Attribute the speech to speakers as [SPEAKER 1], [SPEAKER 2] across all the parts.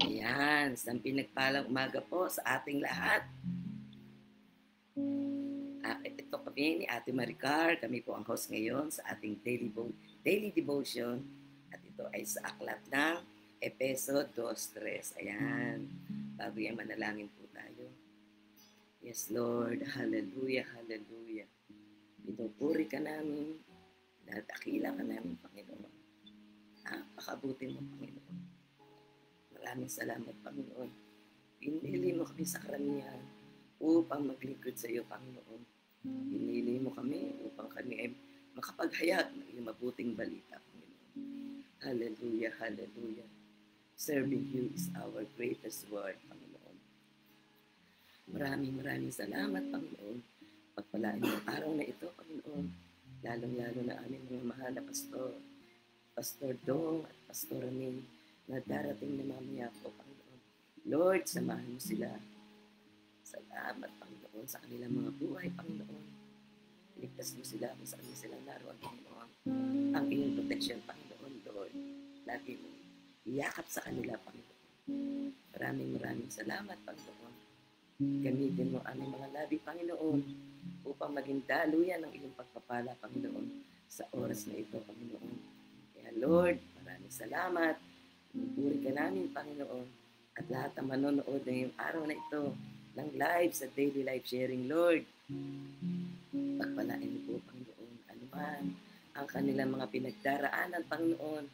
[SPEAKER 1] Ayan, isang pinagpalang umaga po sa ating lahat. Ito kami ni Ate Maricar. Kami po ang host ngayon sa ating daily devotion. At ito ay sa aklat ng Efeso 2:3. Ayan, bago yan manalangin po tayo. Yes, Lord. Hallelujah, hallelujah. Pinupuri ka namin. Nadakila ka namin, Panginoon. Napakabuti mo, Panginoon. Maraming salamat, Panginoon. Pinili mo kami sa karamihan upang maglingkod sa iyo, Panginoon. Pinili mo kami upang kami ay makapaghayag ng iyong mabuting balita, Panginoon. Hallelujah, hallelujah. Serving you is our greatest word, Panginoon. Maraming salamat, Panginoon. Pagpalaan mo ang araw na ito, Panginoon. Lalong-lalo na aming mga mahal na pastor, Pastor Dong at Pastor May, na darating na mamaya po, Panginoon. Lord, samahan mo sila. Salamat, Panginoon, sa kanilang mga buhay, Panginoon. Iligtas mo sila kung saan sila naroon, Panginoon. Ang iyong protection, Panginoon, Lord. Lagi mo iyakap sa kanila, Panginoon. Maraming salamat, Panginoon. Gamitin mo aming mga labi, Panginoon, upang maging daluyan ng iyong pagpapala, Panginoon, sa oras na ito, Panginoon. Kaya, Lord, maraming salamat. Pinupuri ka namin, Panginoon, at lahat ng manonood na yung araw na ito ng live sa daily life sharing, Lord. Pagpalain niyo po, Panginoon, anuman ang kanilang mga pinagdaraanan, Panginoon,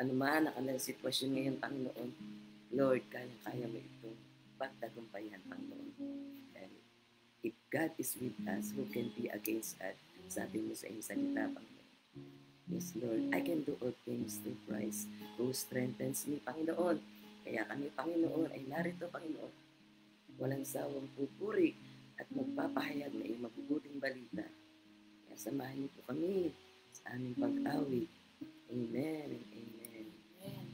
[SPEAKER 1] anuman ang kanilang sitwasyon ngayon, Panginoon, Lord, kaya mo ito pagtagumpayan, Panginoon. And if God is with us, who can be against us? Sabi mo sa iyong salita, Panginoon. Yes, Lord, I can do all things through Christ who strengthens me, Panginoon. Kaya kami, Panginoon, ay narito, Panginoon. Walang sawang pupuri at magpapahayag na iyong mabubuting balita. Kaya samahan niyo po kami sa aming pag-awit. Amen and amen.
[SPEAKER 2] Amen.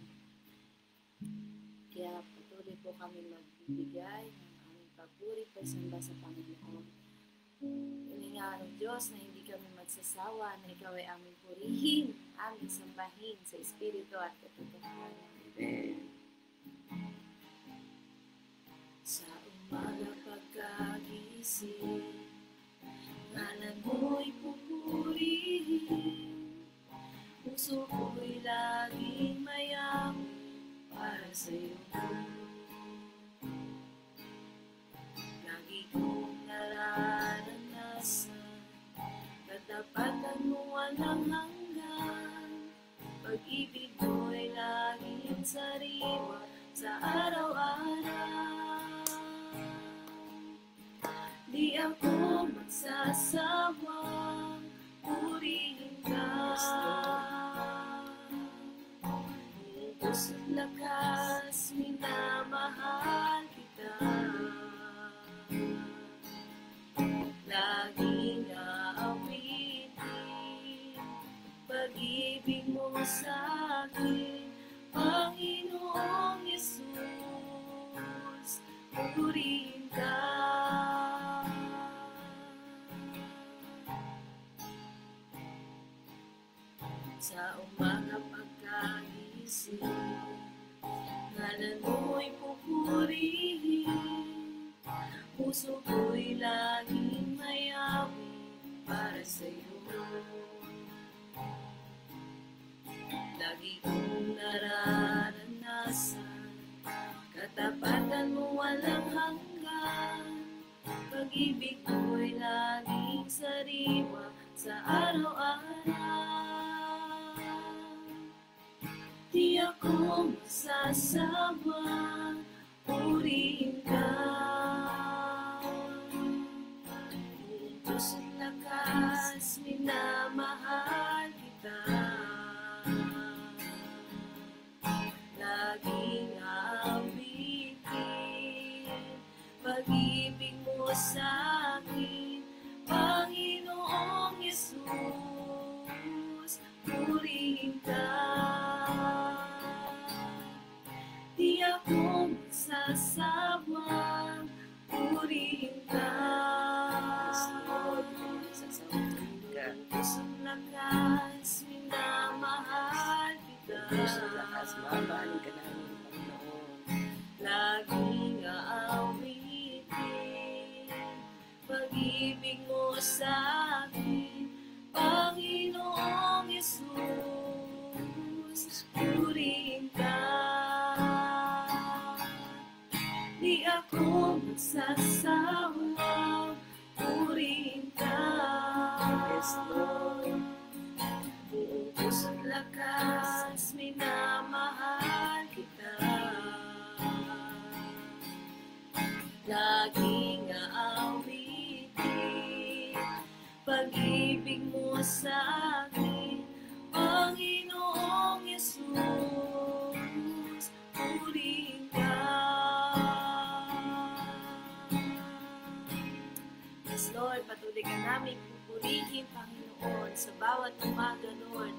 [SPEAKER 2] Kaya patuloy po kami magbibigay ng aming papuri pagsamba sa Panginoon. Hininga ng Diyos na hindi kami magsasawa, na ikaw ay aming purihin, aming sambahin sa Espiritu at katotohanan.
[SPEAKER 1] Amen.
[SPEAKER 2] Sa umaga pagkagising, ngalan mo'y pupurihin, puso ko'y laging mayaman para sa'yo. Lagi kong nararanasan, katapatan mo walang hanggan, pag-ibig mo'y laging sariwa sa araw-araw. Di ako magsasawang purihin ka. Puso't lakas, minamahal kita. Laging aawitin pag-ibig mo sa akin, Panginoong Yesus, purihin ka. Sa umaga pagkagising, ngalan mo'y pupurihin, puso ko'y laging mayawi sa'yo. Lagi kong nararanasan katapatan mo walang hanggan. Pag-ibig mo'y laging sariwa sa araw-araw. Di ako masasawang purihin ka. Buong puso't lakas, minamahal kita. Laging awitin pag-ibig mo sa'kin, Panginoong Yesus, purihin ka. Di ako magsasawang purihin ka. Buong puso't lakas, minamahal kita.
[SPEAKER 1] Puso't lakas, mahalin ka namin, Panginoon.
[SPEAKER 2] Laging aawitin pag-ibig mo sa'kin, Panginoong Yesus, purihin ka. Di ako magsasawang purihin ka.
[SPEAKER 1] Yes, Lord.
[SPEAKER 2] Buong puso't lakas, minamahal kita. Laging aawitin pag-ibig mo sa'kin, Panginoong Yesus, purihin ka. Yes, Lord, patuloy ka namin pupurihin, Panginoon, sa bawat umaga, Lord.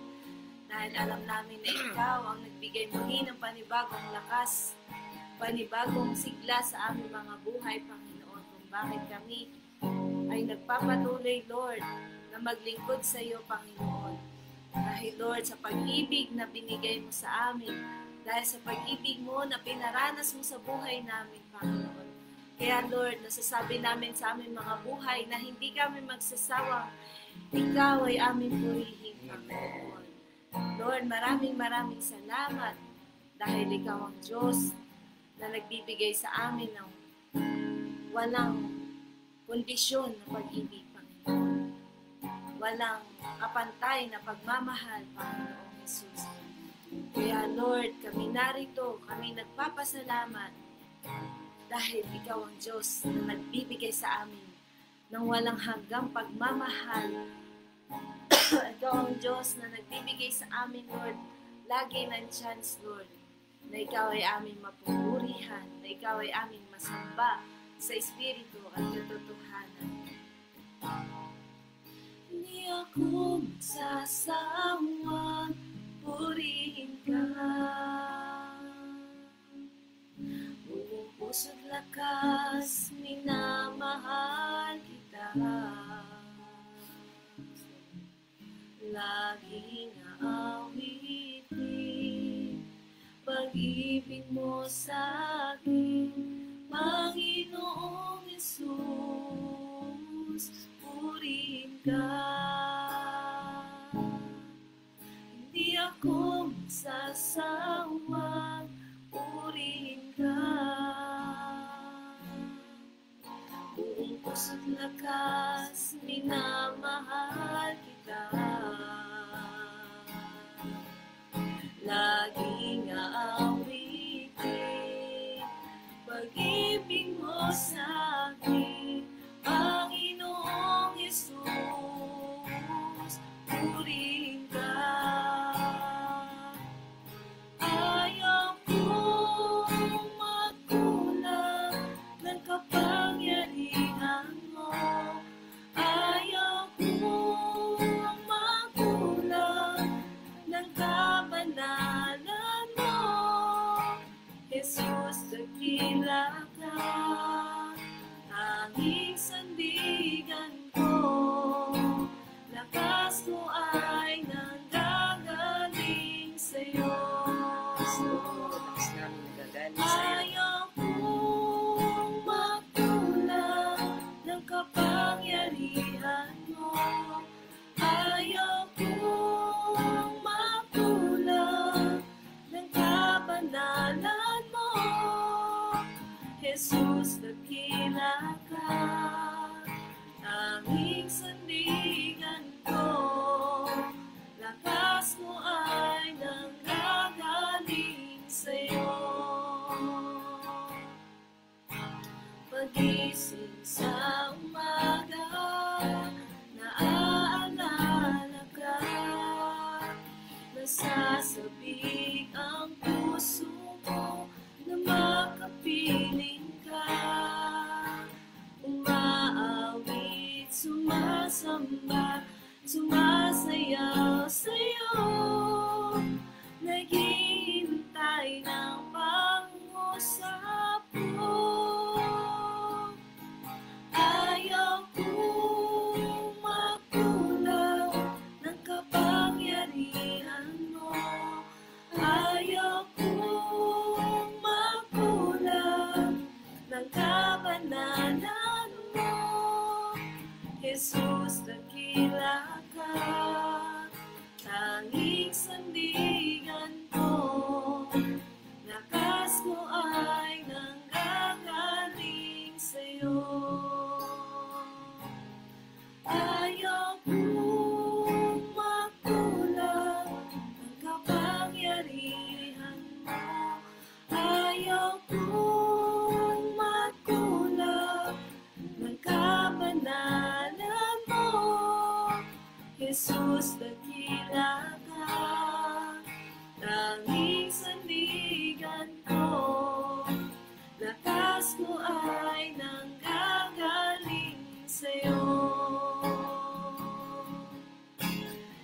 [SPEAKER 2] Dahil alam namin na Ikaw ang nagbigay muli ng panibagong lakas, panibagong sigla sa aming mga buhay, Panginoon, kung bakit kami ay nagpapatuloy, Lord, na maglingkod sa iyo, Panginoon. Dahil, Lord, sa pag-ibig na binigay mo sa amin, dahil sa pag-ibig mo na pinaranas mo sa buhay namin, Panginoon. Kaya, Lord, nasasabi namin sa aming mga buhay na hindi kami magsasawang Ikaw ay aming purihin, Panginoon. Lord, maraming salamat dahil Ikaw ang Diyos na nagbibigay sa amin ng walang kondisyon na pag-ibig, Panginoon. Walang kapantay na pagmamahal, Panginoong Jesus. Kaya, Lord, kami narito, kami nagpapasalamat dahil Ikaw ang Diyos na nagbibigay sa amin ng walang hanggang pagmamahal. Ikaw ang Diyos na nagbibigay sa amin, Lord, lagi ng chance, Lord, na Ikaw ay aming mapupurihan, na Ikaw ay aming masamba sa Espiritu at katotohanan. Hindi ako magsasawang purihin ka. Buong puso't lakas, minamahal kita. Laging aawitin pag-ibig mo sa'kin, Panginoong Yesus, purihin ka. Hindi ako magsasawang purihin ka. Buong puso't lakas, minamahal kita. Laging aawitin pag-ibig mo sa'kin, Panginoong Yesus, purihin ka. Ayaw kong magkulang ng kapangyarihan mo. Ayaw kong magkulang ng kabanalan mo. Jesus, dakila ka. tanging sandigan ko. Lakas ko ay nanggagaling sa'yo.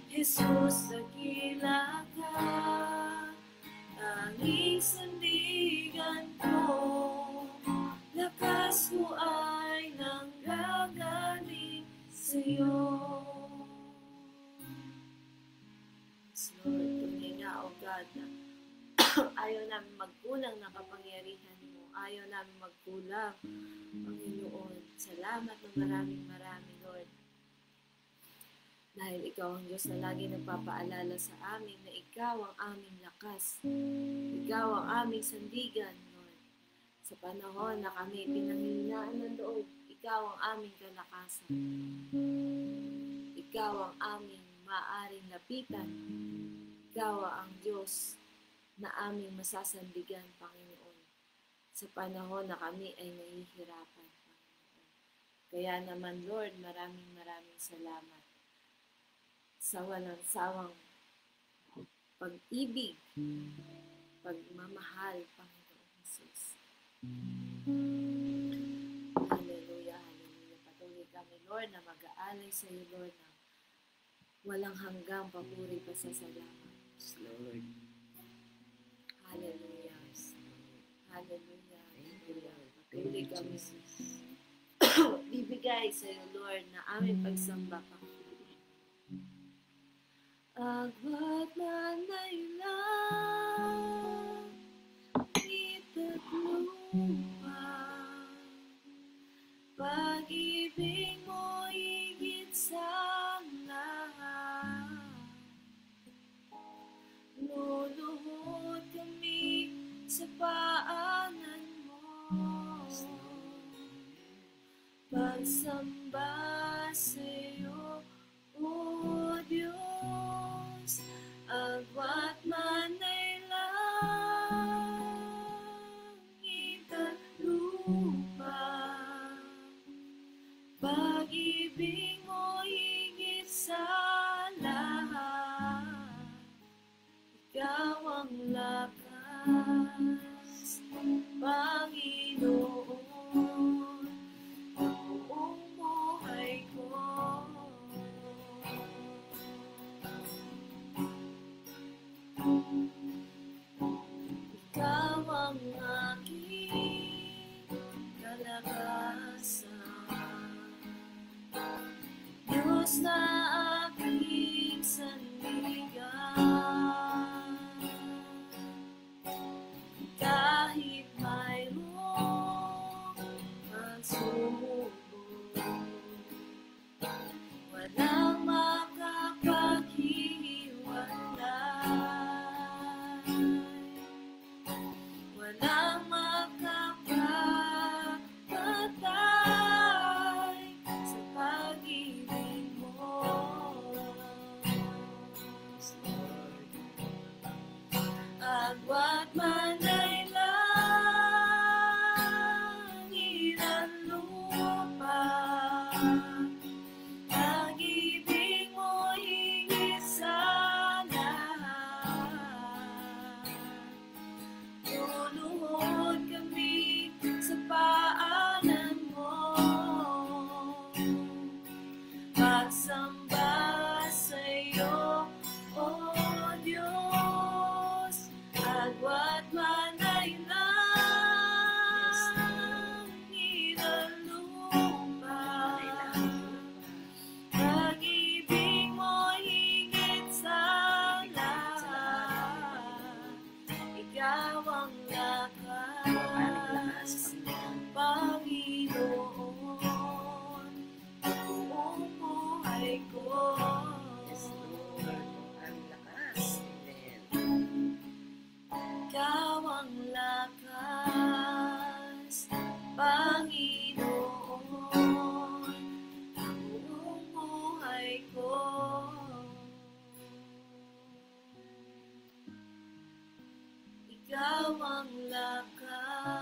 [SPEAKER 2] Jesus, dakila ka, tanging sandigan ko. Lakas ko ay nanggagaling sa'yo. Yes, Lord, tunay nga, O God, na ayaw namin magkulang ng kapangyarihan mo. Ayaw namin magkulang, Panginoon. Salamat ng maraming, Lord. Dahil ikaw ang Diyos na lagi nagpapaalala sa amin na ikaw ang aming lakas. Ikaw ang aming sandigan, Lord. Sa panahon na kami pinanghihinaan ng loob, ikaw ang aming kalakasan. Ikaw ang aming maaaring lapitan. Ikaw ang Diyos na aming masasandigan, Panginoon. Sa panahon na kami ay nahihirapan, Panginoon. Kaya naman, Lord, maraming salamat sa walang sawang pag-ibig, pagmamahal, Panginoon Jesus. Hallelujah, hallelujah. Patuloy kami, Lord, na mag-aalay sa iyo, Lord, na walang hanggang papuri pa sa salamat.
[SPEAKER 1] Yes, Lord.
[SPEAKER 2] Hallelujah. Hallelujah.
[SPEAKER 1] Thank you, Lord.
[SPEAKER 2] Patuloy
[SPEAKER 1] Thank you,
[SPEAKER 2] kami
[SPEAKER 1] Jesus.
[SPEAKER 2] bibigay sa iyo, Lord, na aming pagsamba ka. Agwat manay lang, ita't lupa, pag-ibig mo higit sa lahat. Luluhod kami sa paanan mo, pagsamba sa'yo, O Diyos, agwat manay langit at lupa, pag-ibig mo higit sa lahat. Ikaw ang lakas, Panginoon, ng buong buhay ko. Ikaw ang aking kalakasan, Diyos na aking sandigan. Kahit mayroong pagsubok, walang makapaghihiwalay, walang makapagpatay sa pag-ibig mo. Agwat manay langit at lupa, pag-ibig mo higit sa lahat. Luluhod kami sa paanan mo, pagsamba sa'yo, O Diyos, agwat manay langit at lupa, pag-ibig mo higit sa lahat. Ikaw ang lakas, Panginoon, ng buong buhay ko.
[SPEAKER 1] Yes, Lord. Ang lakas. Amen.
[SPEAKER 2] Ikaw ang lakas, Panginoon, ng buong buhay ko. Ikaw ang lakas,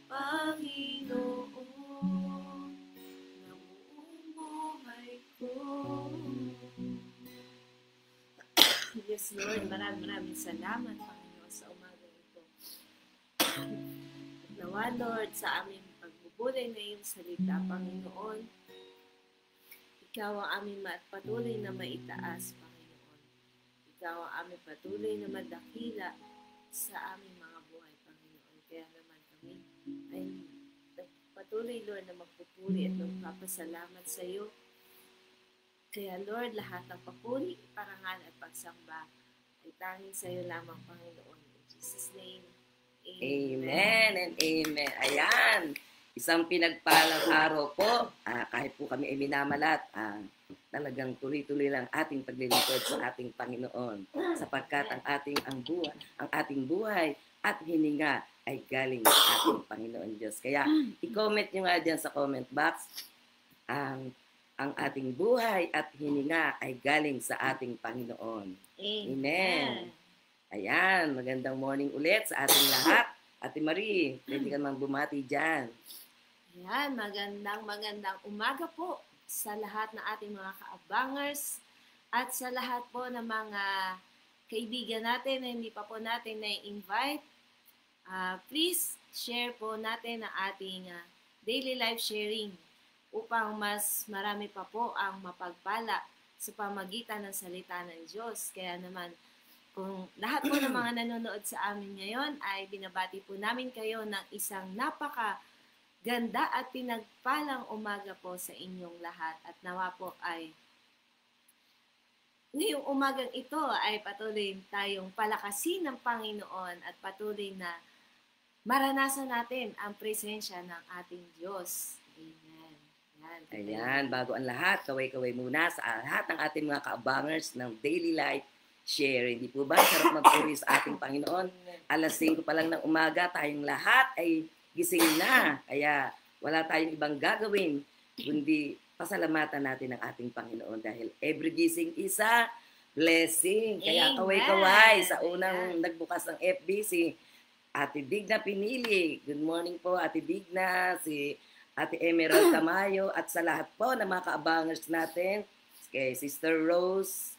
[SPEAKER 2] Panginoon, ng buong buhay ko. Yes, Lord. Maraming salamat, Panginoon, sa umaga ito. Nawa, Lord, sa aming pagbubulay na iyong salita, Panginoon, Ikaw ang aming patuloy na maitaas, Panginoon. Ikaw ang aming patuloy na madakila sa aming mga buhay, Panginoon. Kaya naman kami ay patuloy, Lord, na magpupuri at magpapasalamat sa iyo. Kaya, Lord, lahat ng papuri, parangal at pagsamba ay tanging sa iyo lamang, Panginoon. In Jesus' name,
[SPEAKER 1] Amen and amen. Ayan. Isang pinagpalang araw po. Kahit po kami ay minamalat, talagang tuloy-tuloy lang ating paglilingkod sa ating Panginoon. Sapagkat ang ating buhay at hininga ay galing sa ating Panginoon Diyos. Kaya i-comment nyo nga dyan sa comment box, ang ating buhay at hininga ay galing sa ating Panginoon. Amen. Ayan, magandang morning ulit sa ating lahat. Ate Marie, pwede ka naman bumati dyan.
[SPEAKER 2] Ayan, magandang umaga po sa lahat ng ating mga kaabangers at sa lahat po ng mga kaibigan natin na hindi pa po natin na-invite. Please share po natin ang ating daily life sharing upang mas marami pa po ang mapagpala sa pamagitan ng salita ng Diyos. Kaya naman, kung lahat po ng mga nanonood sa amin ngayon ay binabati po namin kayo ng isang napakaganda at pinagpalang umaga po sa inyong lahat. At nawa po ay ngayong umagang ito ay patuloy tayong palakasin ng Panginoon at patuloy na maranasan natin ang presensya ng ating Diyos. Amen.
[SPEAKER 1] Ayan, bago ang lahat, kaway-kaway muna sa lahat ng ating mga kaabangers ng daily life sharing. Hindi po ba sarap magpuri sa ating Panginoon? Alas 5 pa lang ng umaga, tayong lahat ay gising na. Kaya wala tayong ibang gagawin kundi pasalamatan natin ang ating Panginoon dahil every gising is a blessing. Kaya kaway-kaway sa unang nagbukas ng FB si Ate Digna Pinili. Good morning po Ate Digna, si Ate Emerald Tamayo at sa lahat po ng mga kaabangers natin, kay Sister Rose,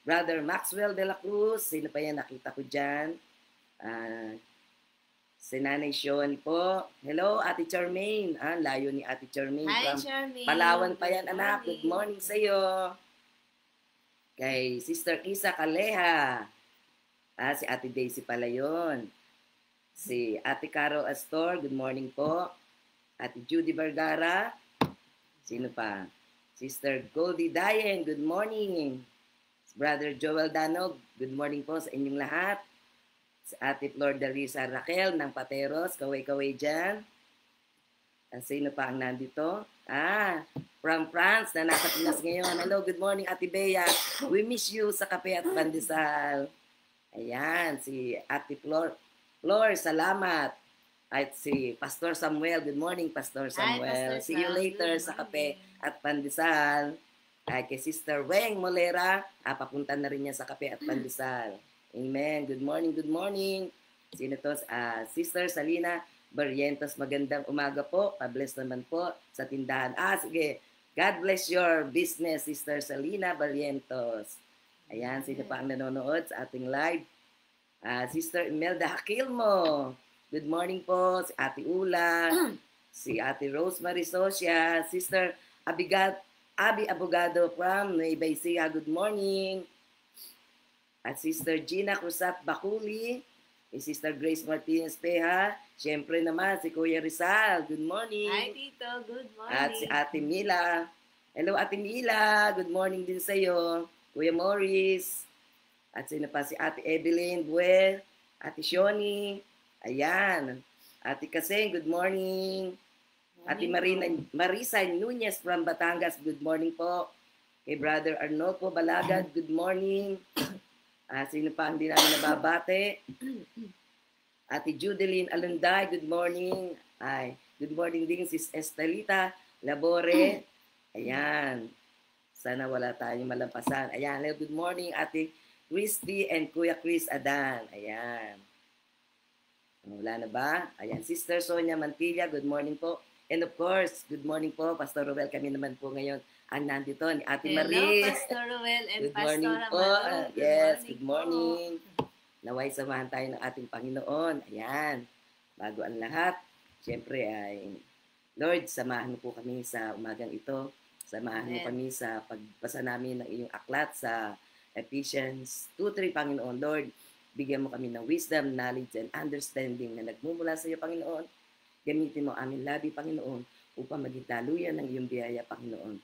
[SPEAKER 1] Brother Maxwell de la Cruz, sino pa yan nakita ko dyan, si Nanay Sean po. Hello Ate Charmaine, layo ni Ate Charmaine.
[SPEAKER 2] Hi Charmaine.
[SPEAKER 1] Palawan pa yan anak, good morning sa iyo. Kay Sister Isa Kaleha, si Ate Daisy pala yun. Si Ate Carol Astor, good morning po. Ate Judy Vergara. Sino pa? Sister Goldie Dayen, good morning. Brother Joel Danog, good morning po sa inyong lahat. Si Ate Flor Darisa Raquel ng Pateros, kaway-kaway dyan. Sino pa ang nandito? From France, na nasa Pinas ngayon. Hello, good morning Ate Bea. We miss you sa kape at pandesal. Ayan, si Ate Flor, salamat. At si Pastor Samuel, good morning Pastor Samuel. See you later sa kape at pandesal. Ay kay Sister Weng Molera, papunta na rin niya sa kape at pandesal. Amen. Good morning, good morning. Sino to? Sister Salina Barrientos, magandang umaga po. Pa-bless naman po sa tindahan. Sige. God bless your business, Sister Salina Barrientos. Ayan, sino pa ang nanonood sa ating live? Sister Imelda Hakilmo. Good morning po, si Ate Ula, si Ate Rosemary Socia, Sister Abi Abogado from Nueva Ecija, good morning. At Sister Gina Cruzat Bakuli, Sister Grace Martinez Peha, syempre naman si Kuya Rizal, good morning.
[SPEAKER 2] Hi Tito, good morning.
[SPEAKER 1] At si Ate Mila, hello Ate Mila, good morning din sa iyo. Kuya Morris, at sino pa si Ate Evelyn Buel, Ate Shoni, ayan. Ate Kaseng, good morning. Ate Marisa Nunez from Batangas, good morning po. Kay Brother Arnolfo Balagad, good morning. Sino pa hindi namin nababate? Ate Judeline Alunday, good morning. Good morning din Sis Estelita Labore. Ayan. Sana wala tayong malampasan. Ayan, hello, good morning Ate Christy and Kuya Chris Adan. Ayan. Wala na ba? Ayan, Sister Sonia Mantilla, good morning po. And of course, good morning po, Pastor Roel. Kami naman po ngayon nandito ni Ate
[SPEAKER 2] Hello,
[SPEAKER 1] Marie.
[SPEAKER 2] Pastor Ruel and
[SPEAKER 1] Good morning
[SPEAKER 2] Pastor
[SPEAKER 1] po.
[SPEAKER 2] Amaro.
[SPEAKER 1] Yes,
[SPEAKER 2] Good
[SPEAKER 1] good
[SPEAKER 2] morning
[SPEAKER 1] morning. Naway samahan tayo ng ating Panginoon. Ayan. Bago ang lahat, siyempre ay, Lord, samahan mo po kami sa umagang ito. Samahan mo
[SPEAKER 2] Amen.
[SPEAKER 1] kami sa pagbasa namin ng iyong aklat sa Ephesians 2:3, Panginoon. Lord, bigyan mo kami ng wisdom, knowledge, and understanding na nagmumula sa iyo, Panginoon. Gamitin mo aming labi, Panginoon, upang maging daluyan ng iyong biyaya, Panginoon.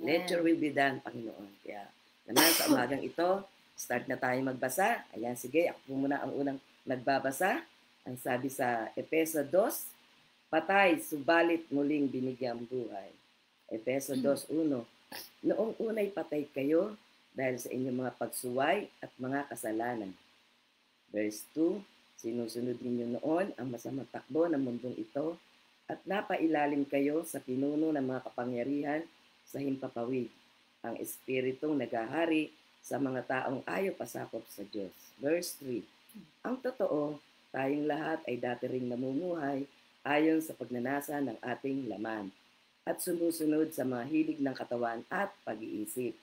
[SPEAKER 1] Let your will be done, Panginoon. Kaya naman sa umagang ito, start na tayo magbasa. Ayan, sige, ako po muna ang unang magbabasa. Ang sabi sa Efeso 2, patay, subalit muling binigyang buhay. Efeso 2:1, noong unay patay kayo dahil sa inyong mga pagsuway at mga kasalanan. Verse 2, sinusunod ninyo noon ang masamang takbo ng mundong ito at napailalim kayo sa pinuno ng mga kapangyarihan sa himpapawid, ang espiritong naghahari sa mga taong ayaw pasakop sa Diyos. Verse 3, ang totoo, tayong lahat ay dati ring namumuhay ayon sa pagnanasa ng ating laman at sumusunod sa mga hilig ng katawan at pag-iisip.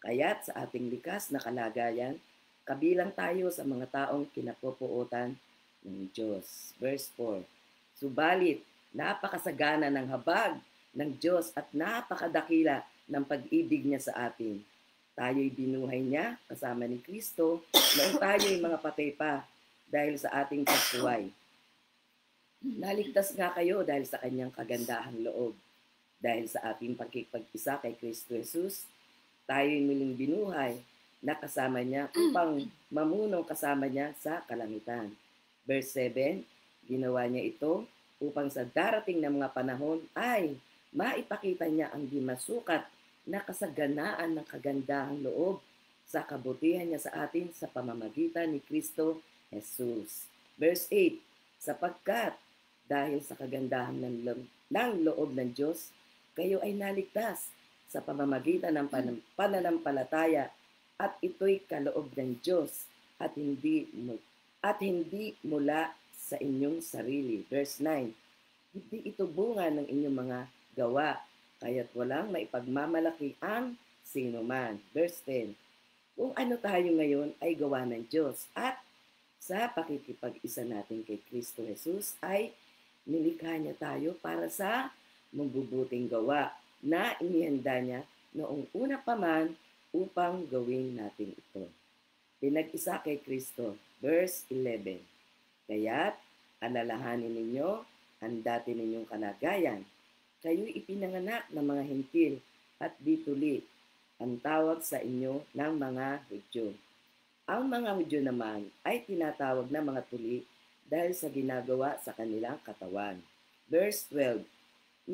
[SPEAKER 1] Kaya't sa ating likas na kalagayan, kabilang tayo sa mga taong kinapupuotan ng Diyos. Verse 4, subalit, napakasagana ng habag ng Diyos at napakadakila ng pag-ibig niya sa atin. Tayo'y binuhay niya kasama ni Kristo noong tayo'y mga patay pa dahil sa ating pagsuway. Naligtas nga kayo dahil sa kanyang kagandahang loob. Dahil sa ating pagkikipag-isa kay Kristo Jesus, tayo'y muling binuhay na kasama niya upang mamunong kasama niya sa kalangitan. Verse 7, ginawa niya ito upang sa darating na mga panahon ay maipakita niya ang di masukat na kasaganaan ng kagandahang loob sa kabutihan niya sa atin sa pamamagitan ni Kristo Jesus. Verse 8, sapagkat dahil sa kagandahan ng loob ng Diyos, kayo ay naligtas sa pamamagitan ng pananampalataya at ito'y kaloob ng Diyos at hindi mula sa inyong sarili. Verse 9, hindi ito bunga ng inyong mga gawa, kaya't walang maipagmamalaki ang sino man. Verse 10, kung ano tayo ngayon ay gawa ng Diyos at sa pakikipag-isa natin kay Kristo Jesus ay nilikha niya tayo para sa mabubuting gawa na inihanda niya noong una pa man upang gawin natin ito. Pinag-isa kay Kristo. Verse 11, kaya't alalahanin ninyo ang dati ninyong kalagayan. Kayo'y ipinanganak ng mga hintil at dituli, ang tawag sa inyo ng mga Hudyo. Ang mga Hudyo naman ay tinatawag na mga tuli dahil sa ginagawa sa kanilang katawan. Verse 12,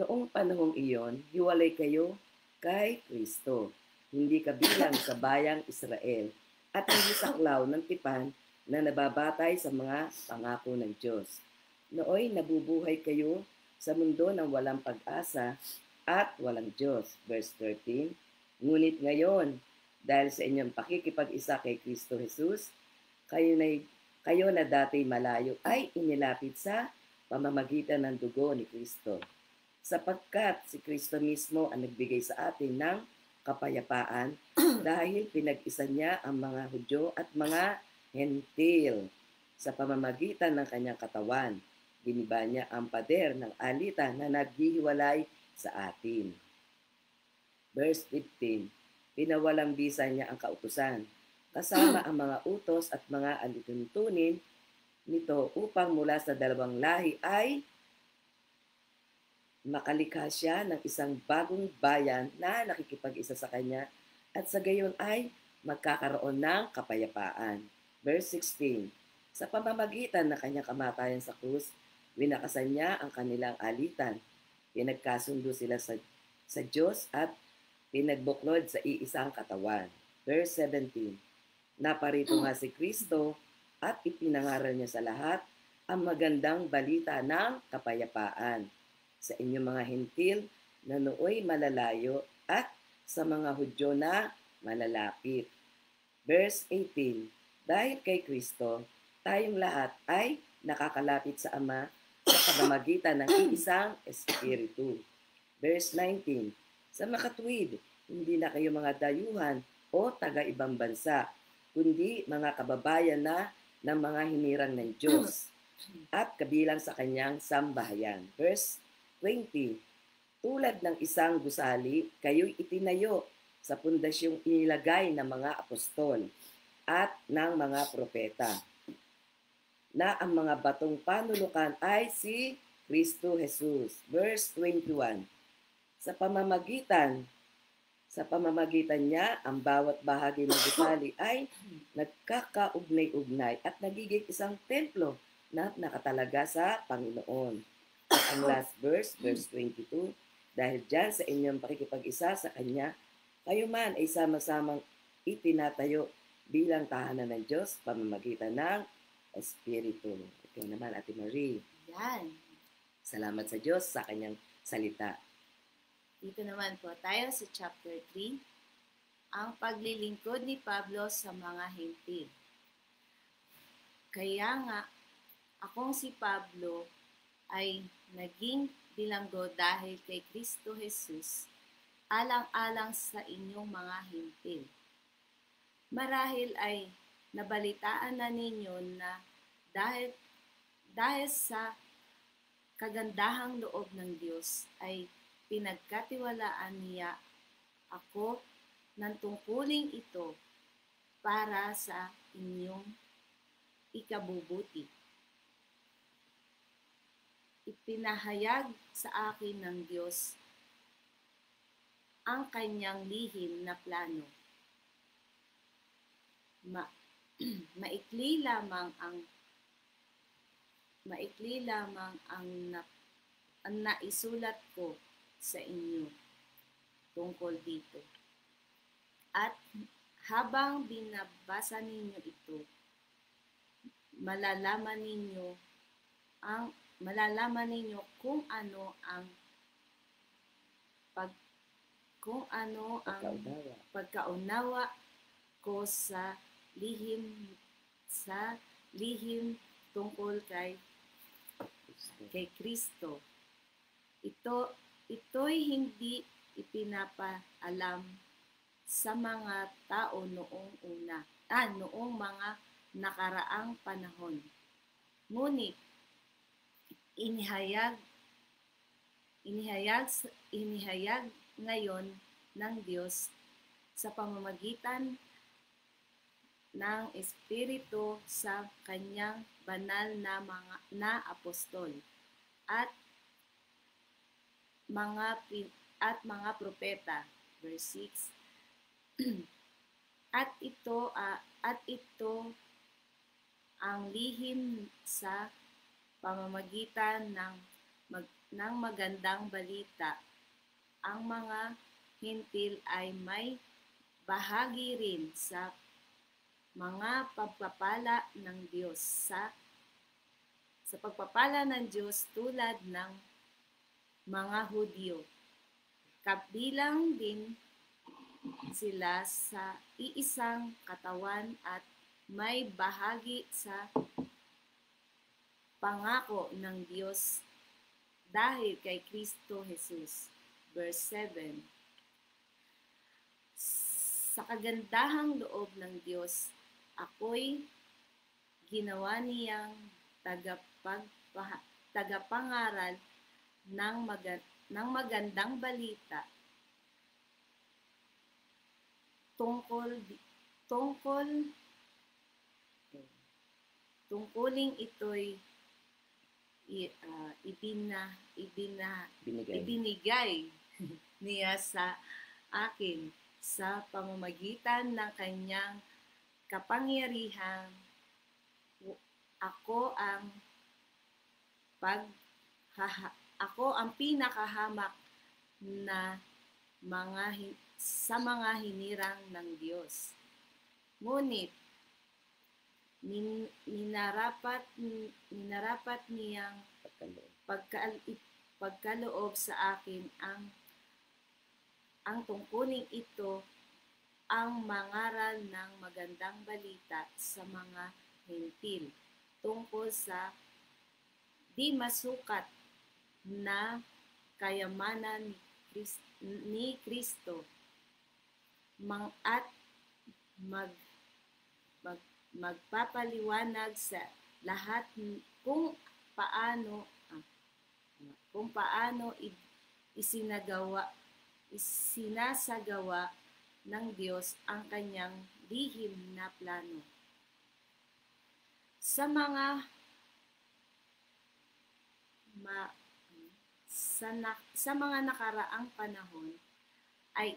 [SPEAKER 1] noong panahong iyon, hiwalay kayo kay Kristo, hindi kabilang sa bayang Israel, at hindi saklaw ng tipan na nababatay sa mga pangako ng Diyos. Nooy nabubuhay kayo sa mundo ng walang pag-asa at walang Diyos. Verse 13, ngunit ngayon, dahil sa inyong pakikipag-isa kay Kristo Jesus, kayo na dati malayo ay inilapit sa pamamagitan ng dugo ni Kristo. Sapagkat si Kristo mismo ang nagbigay sa atin ng kapayapaan dahil pinag-isa niya ang mga Hudyo at mga Hentil sa pamamagitan ng kanyang katawan. Giniba niya ang pader ng alitan na naghihiwalay sa atin. Verse 15, pinawalang bisa niya ang kautusan, kasama ang mga utos at mga alituntunin nito upang mula sa dalawang lahi ay makalikha siya ng isang bagong bayan na nakikipag-isa sa kanya at sa gayon ay magkakaroon ng kapayapaan. Verse 16, sa pamamagitan ng kanyang kamatayan sa krus, winakasan niya ang kanilang alitan. Pinagkasundo sila sa Diyos at pinagbuklod sa iisang katawan. Verse 17, naparito nga si Kristo at ipinangaral niya sa lahat ang magandang balita ng kapayapaan sa inyong mga hintil na nooy malalayo at sa mga Hudyo na malalapit. Verse 18, dahil kay Kristo, tayong lahat ay nakakalapit sa Ama sa pamamagitan ng iisang Espiritu. Verse 19, sa makatuwid, Hindi na kayo mga dayuhan o taga-ibang bansa, kundi mga kababayan na ng mga hinirang ng Diyos at kabilang sa kanyang sambahayan. Verse 20, tulad ng isang gusali, kayo'y itinayo sa pundasyong inilagay ng mga apostol at ng mga propeta, na ang mga batong panulukan ay si Kristo Jesus. Verse 21, sa pamamagitan niya, ang bawat bahagi ng gusali ay nagkakaugnay-ugnay at nagiging isang templo na nakatalaga sa Panginoon. At ang last verse 22, dahil dyan sa inyong pakikipag-isa sa Kanya, kayo man ay sama-samang itinatayo bilang tahanan ng Diyos pamamagitan ng Espiritu. Ikaw naman, Ate Marie.
[SPEAKER 2] Yan.
[SPEAKER 1] Salamat sa Diyos sa Kanyang salita.
[SPEAKER 2] Dito naman po tayo sa chapter 3, ang paglilingkod ni Pablo sa mga hentil. Kaya nga, akong si Pablo ay naging bilanggo dahil kay Kristo Jesus, alang-alang sa inyong mga hentil. Marahil ay nabalitaan na ninyo na dahil sa kagandahang loob ng Diyos ay pinagkatiwalaan niya ako ng tungkuling ito para sa inyong ikabubuti. Ipinahayag sa akin ng Diyos ang kanyang lihim na plano. Maikli lamang ang naisulat ko sa inyo tungkol dito. At habang binabasa ninyo ito, malalaman ninyo kung ano ang pagkaunawa ko sa lihim tungkol kay Kristo. Ito'y hindi ipinapaalam sa mga tao noong mga nakaraang panahon. Ngunit inihayag ngayon ng Diyos sa pamamagitan ng Espiritu sa kanyang banal na apostol at mga propeta. Verse 6. At ito ang lihim sa pamamagitan ng magandang balita. Ang mga hentil ay may bahagi rin sa mga pagpapala ng Diyos sa pagpapala ng Diyos tulad ng mga Hudyo. Kabilang din sila sa iisang katawan at may bahagi sa pangako ng Diyos dahil kay Kristo Jesus. Verse 7. Sa kagandahang loob ng Diyos, ako'y ginawa niyang tagapangaral ng magandang balita tungkuling ito'y ibinigay niya sa akin sa pamamagitan ng kanyang kapangyarihan. Ako ang pinakahamak na sa mga hinirang ng Diyos. Ngunit minarapat niyang pagkaloob sa akin ang tungkuling ito, ang mangaral ng magandang balita sa mga hentil tungkol sa di masukat na kayamanan ni Kristo at mag, mag, magpapaliwanag sa lahat kung paano isinasagawa ng Diyos ang kanyang lihim na plano. Sa mga nakaraang panahon ay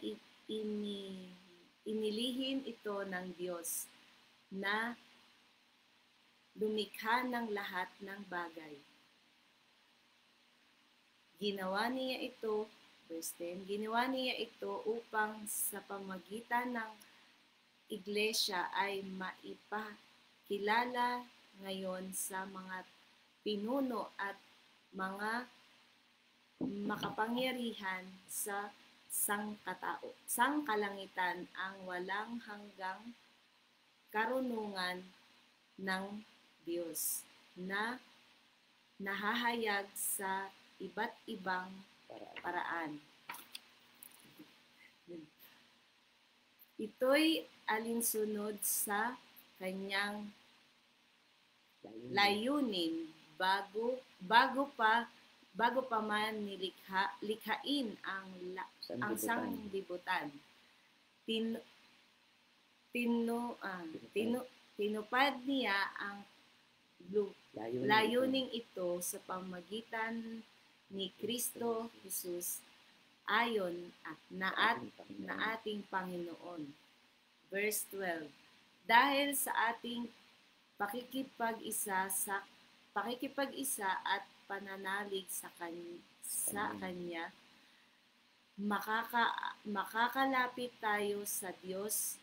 [SPEAKER 2] inilihim ito ng Diyos na lumikha ng lahat ng bagay. Ginawa niya ito, verse 10, ginawa niya ito upang sa pamagitan ng iglesia ay maipakilala ngayon sa mga pinuno at mga makapangyarihan sa sangkalangitan ang walang hanggang karunungan ng Diyos na nahahayag sa iba't ibang paraan. Ito'y alinsunod sa kanyang layunin bago pa man likhain ang sanglibutan. Tinupad niya ang layuning ito sa pamagitan ni Kristo Jesus ayon na ating Panginoon. Verse 12. Dahil sa ating pakikipag-isa at pananalig sa Kanya, makakalapit tayo sa Diyos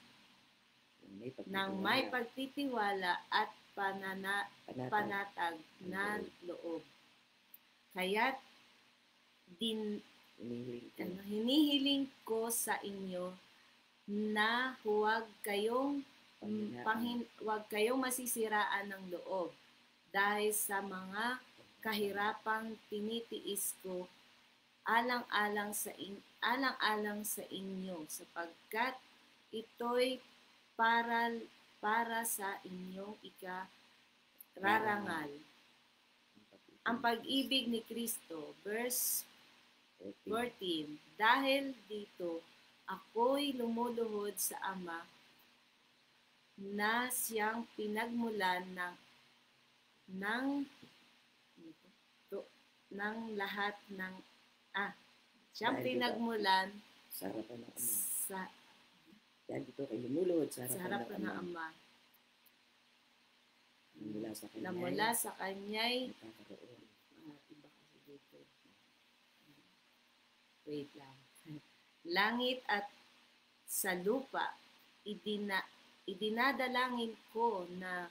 [SPEAKER 2] ng may pagtitiwala at panatag na loob. Kaya't hinihiling ko sa inyo na huwag kayong masisiraan ng loob dahil sa mga kahirapang tinitiis ko alang-alang sa inyo sapagkat ito'y para sa inyong ikararangal. Ang pag-ibig ni Kristo, verse 14. Dahil dito, ako'y lumuluhod sa Ama na siyang pinagmulan ng lahat ng siyang pinagmulan
[SPEAKER 1] sa harapan ng Ama.
[SPEAKER 2] Dahil
[SPEAKER 1] dito ay lumuluhod sa
[SPEAKER 2] harapan ng Ama.
[SPEAKER 1] Na mula sa kanya'y
[SPEAKER 2] nakakaroon. Iba kasi dito. Wait lang. Langit at sa lupa, idinadalangin ko na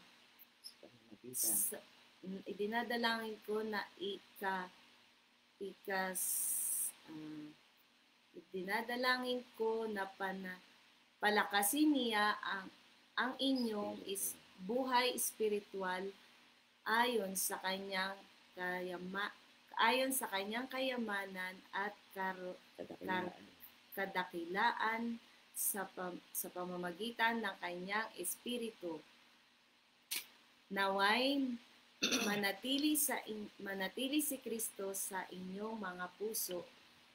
[SPEAKER 2] palakasin niya ang inyong buhay espiritual ayon sa kanyang kayamanan at kadakilaan sa pamamagitan ng kanyang espiritu. Naway manatili si Kristo sa inyong mga puso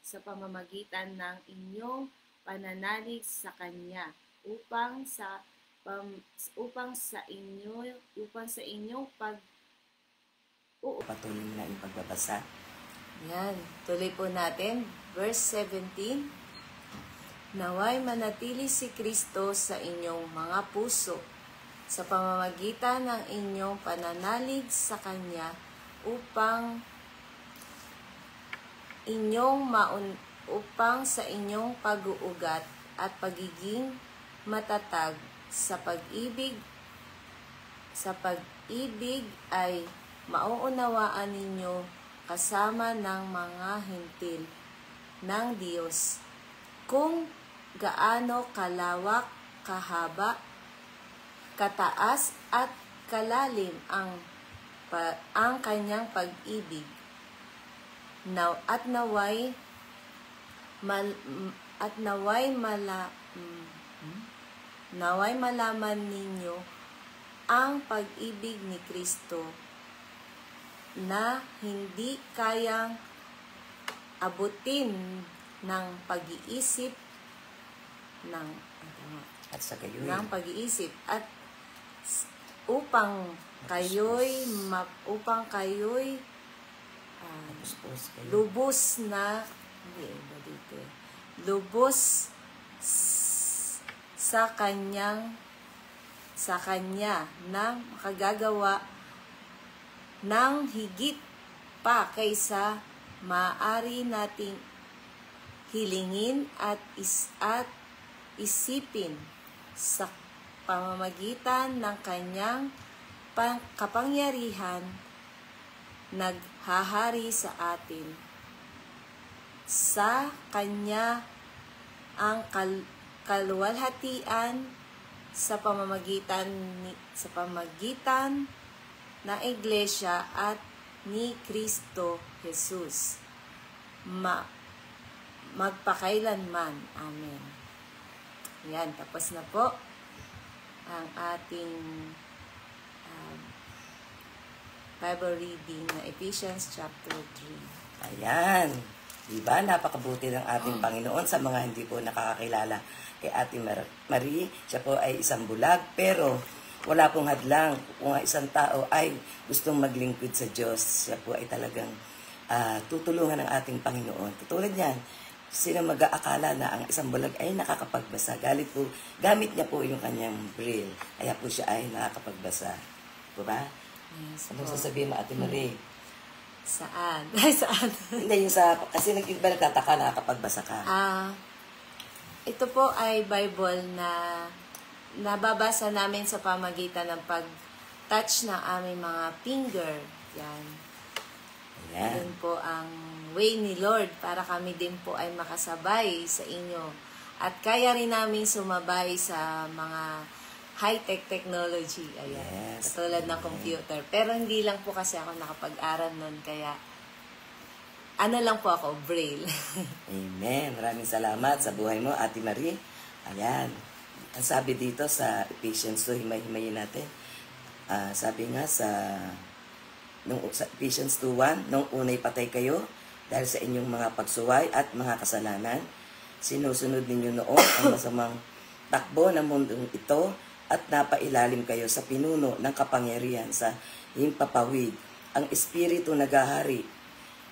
[SPEAKER 2] sa pamamagitan ng inyong pananalig sa Kanya upang sa inyong
[SPEAKER 1] patuloy na ipagbabasa.
[SPEAKER 2] Yan, tuloy po natin. Verse 17. Naway manatili si Kristo sa inyong mga puso sa pamamagitan ng inyong pananalig sa Kanya upang sa inyong pag-uugat at pagiging matatag sa pag-ibig ay mauunawaan ninyo kasama ng mga hentil ng Diyos kung gaano kalawak, kahaba, kataas at kalalim ang kanyang pag-ibig. naway malaman ninyo ang pag-ibig ni Kristo na hindi kayang abutin ng pag-iisip
[SPEAKER 1] At sa gayoy,
[SPEAKER 2] ng pag-iisip at upang kayo'y
[SPEAKER 1] puspos kayo.
[SPEAKER 2] lubos na hindi ba dito lubos sa kanya na makagagawa ng higit pa kaysa maaari nating hilingin at isipin sa pamamagitan ng kanyang kapangyarihan naghahari sa atin. Sa kanya ang kaluwalhatian sa pamamagitan ng Iglesia at ni Kristo Jesus. Magpakailanman. Amen. Yan, tapos na po ang ating Bible reading na Ephesians chapter 3.
[SPEAKER 1] Ayan. Diba? Napakabuti ng ating Panginoon sa mga hindi po nakakakilala kay Ate Marie. Siya po ay isang bulag, pero wala pong hadlang. Kung isang tao ay gustong maglingkod sa Diyos, siya po ay talagang tutulungan ng ating Panginoon. Katulad niyan, sino mag-aakala na ang isang bulag ay nakakapagbasa? Gamit niya po yung kanyang braille. Kaya po siya ay nakakapagbasa. Diba?
[SPEAKER 2] Yes,
[SPEAKER 1] Anong sasabihin mo, Ate Marie?
[SPEAKER 2] Saan? Saan?
[SPEAKER 1] Hindi, yung sa, kasi iba nagtataka na nakapagbasa ka.
[SPEAKER 2] Ito po ay Bible na nababasa namin sa pamagitan ng pag-touch ng aming mga finger. Yan.
[SPEAKER 1] Ayan.
[SPEAKER 2] Yun po ang way ni Lord para kami din po ay makasabay sa inyo. At kaya rin namin sumabay sa mga high-tech technology. Ayan.
[SPEAKER 1] Yes.
[SPEAKER 2] Katulad ng computer. Pero hindi lang po kasi ako nakapag-aral nun. Kaya, lang po ako, braille.
[SPEAKER 1] Amen. Maraming salamat sa buhay mo, Ate Marie. Ayan. Ang sabi dito sa Ephesians 2, himay-himayin natin. Sabi nga sa Ephesians 2:1, nung unay patay kayo dahil sa inyong mga pagsuway at mga kasalanan, sinusunod ninyo noon ang masamang takbo ng mundong ito at napailalim kayo sa pinuno ng kapangyarihan sa himpapawid. Ang Espiritu naghahari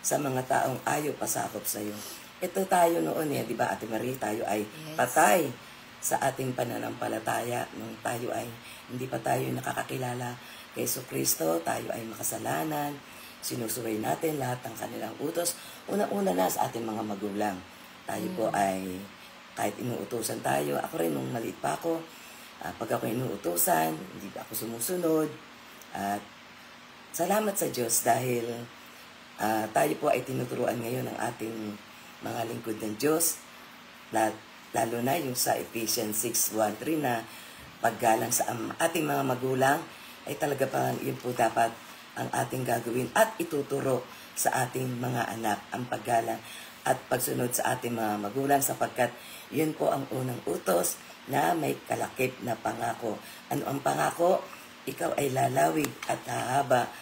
[SPEAKER 1] sa mga taong ayaw pasakop sa iyo. Ito tayo noon di ba Ate Marie? Tayo ay patay sa ating pananampalataya nung tayo ay hindi pa tayo nakakakilala kay Kristo, tayo ay makasalanan, sinusuway natin lahat ng kanilang utos. Una-una na sa ating mga magulang. Tayo po ay, kahit inuutusan tayo, ako rin nung maliit pa ako, pag ako inuutusan, hindi pa ako sumusunod. At salamat sa Diyos dahil tayo po ay tinuturuan ngayon ng ating mga lingkod ng Diyos. Lalo na yung sa Ephesians 6:1-3 na paggalang sa ating mga magulang ay talaga pa yun po dapat ang ating gagawin at ituturo sa ating mga anak ang paggalang at pagsunod sa ating mga magulang sapagkat yun po ang unang utos na may kalakip na pangako. Ano ang pangako? Ikaw ay lalawig at hahaba.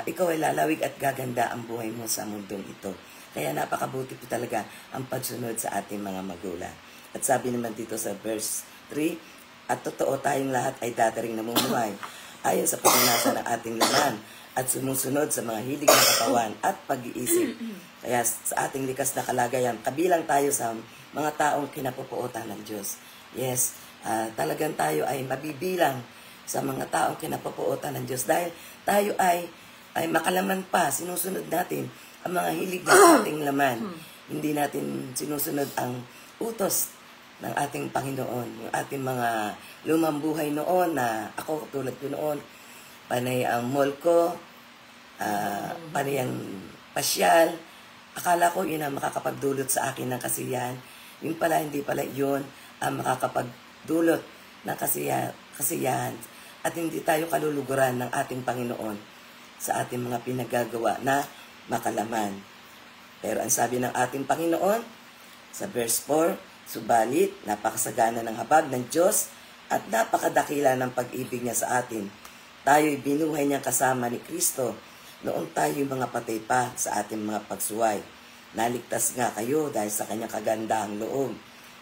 [SPEAKER 1] Ikaw ay lalawig at gaganda ang buhay mo sa mundong ito. Kaya napakabuti po talaga ang pagsunod sa ating mga magulang. At sabi naman dito sa verse 3, at totoo tayong lahat ay dati ring namumuhay ayon sa pagkanasa ng ating laman at sumusunod sa mga hilig ng katawan at pag-iisip. Kaya sa ating likas na kalagayan, kabilang tayo sa mga taong kinapupuotan ng Diyos. Yes, talagang tayo ay mabibilang sa mga taong kinapupuotan ng Diyos dahil tayo ay makalaman pa, sinusunod natin ang mga hilig ng ating laman. Hindi natin sinusunod ang utos ng ating Panginoon, yung ating mga lumang buhay noon na ako tulad ko noon, panay ang mall ko, panay ang pasyal, akala ko yun ang makakapagdulot sa akin ng kasiyahan. Yung pala, hindi pala yun ang makakapagdulot ng kasiyahan at hindi tayo kaluluguran ng ating Panginoon sa ating mga pinagagawa na makalaman. Pero ang sabi ng ating Panginoon sa verse 4, subalit napakasagana ng habag ng Diyos At napakadakila ng pag-ibig niya sa atin. Tayo'y binuhay niya kasama ni Kristo noong tayo'y mga patay pa sa ating mga pagsuway. Naligtas nga kayo dahil sa kanyang kagandahang loob.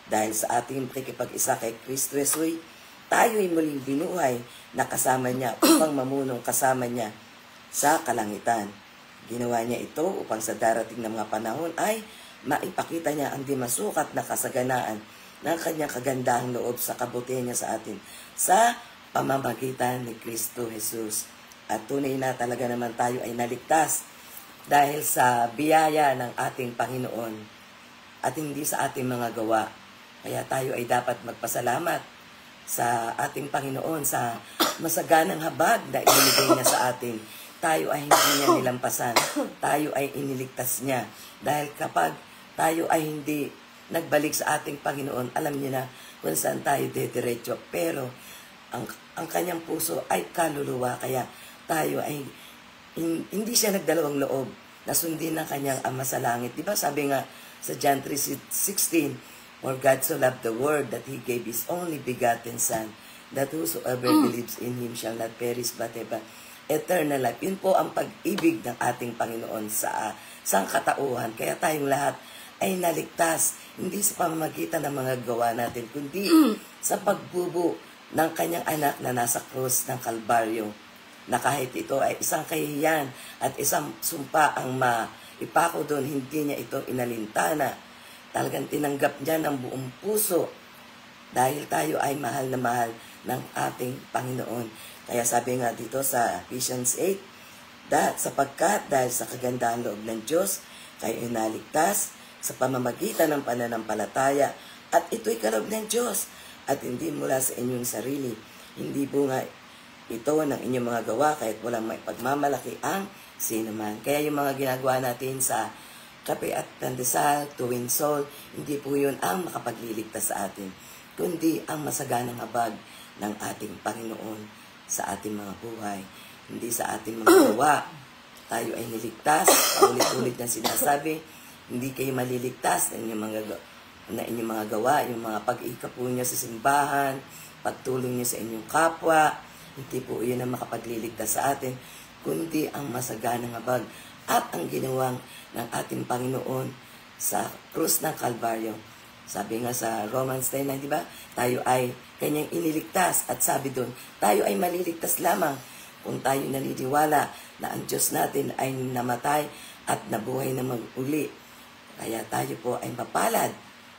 [SPEAKER 1] Dahil sa ating pakikipag-isa kay Kristo Jesus, tayo'y muling binuhay na kasama niya upang mamunong kasama niya sa kalangitan. Ginawa niya ito upang sa darating na mga panahon ay maipakita niya ang di masukat na kasaganaan ng kanyang kagandahang loob sa kabutihan niya sa atin sa pamamagitan ni Kristo Jesus. At tunay na talaga naman tayo ay naligtas dahil sa biyaya ng ating Panginoon at hindi sa ating mga gawa. Kaya tayo ay dapat magpasalamat sa ating Panginoon sa masaganang habag na inibigay niya sa atin. Tayo ay hindi niya nilampasan. Tayo ay iniligtas niya. Dahil kapag tayo ay hindi nagbalik sa ating Panginoon, alam niya na kung saan tayo dediretso. Pero ang kanyang puso ay kaluluwa. Kaya tayo ay hindi siya nagdalawang loob na sundin ng kanyang Ama sa langit. Diba sabi nga sa John 3:16, for God so loved the world that He gave His only begotten Son, that whosoever believes in Him shall not perish but have eternal life. Yun po ang pag-ibig ng ating Panginoon sa sangkatauhan. Kaya tayong lahat ay naligtas, hindi sa pamamagitan ng mga gawa natin, kundi sa pagbubo ng kanyang anak na nasa krus ng Kalbaryo, na kahit ito ay isang kahihiyan at isang sumpa ang maipako doon, hindi niya ito inalintana. Talagang tinanggap niya ng buong puso dahil tayo ay mahal na mahal ng ating Panginoon. Kaya sabi nga dito sa Ephesians 8, sapagkat dahil sa kagandahan loob ng Diyos, kayo ay naligtas sa pamamagitan ng pananampalataya, at ito'y kaloob ng Diyos at hindi mula sa inyong sarili. Hindi bunga ito ng inyong mga gawa, kahit walang may pagmamalaki ang sino man. Kaya yung mga ginagawa natin sa kape at pandesal, tuwing sol, hindi po yun ang makapagliligtas sa atin, kundi ang masaganang habag ng ating Panginoon sa ating mga buhay. Hindi sa ating mga gawa tayo ay niligtas. Ulit-ulit na sinasabi, hindi kayo maliligtas na inyong mga gawa, yung mga pag-ikapo niyo sa simbahan, pagtulong niyo sa inyong kapwa. Hindi po yun ang makapagliligtas sa atin, kundi ang masaganang habag at ang ginawang ng ating Panginoon sa krus ng Kalbaryo. Sabi nga sa Romans 10:9, di ba? Tayo ay kanyang iniligtas, at sabi doon, tayo ay maliligtas lamang kung tayo naniniwala na ang Diyos natin ay namatay at nabuhay na mag-uli. Kaya tayo po ay mapalad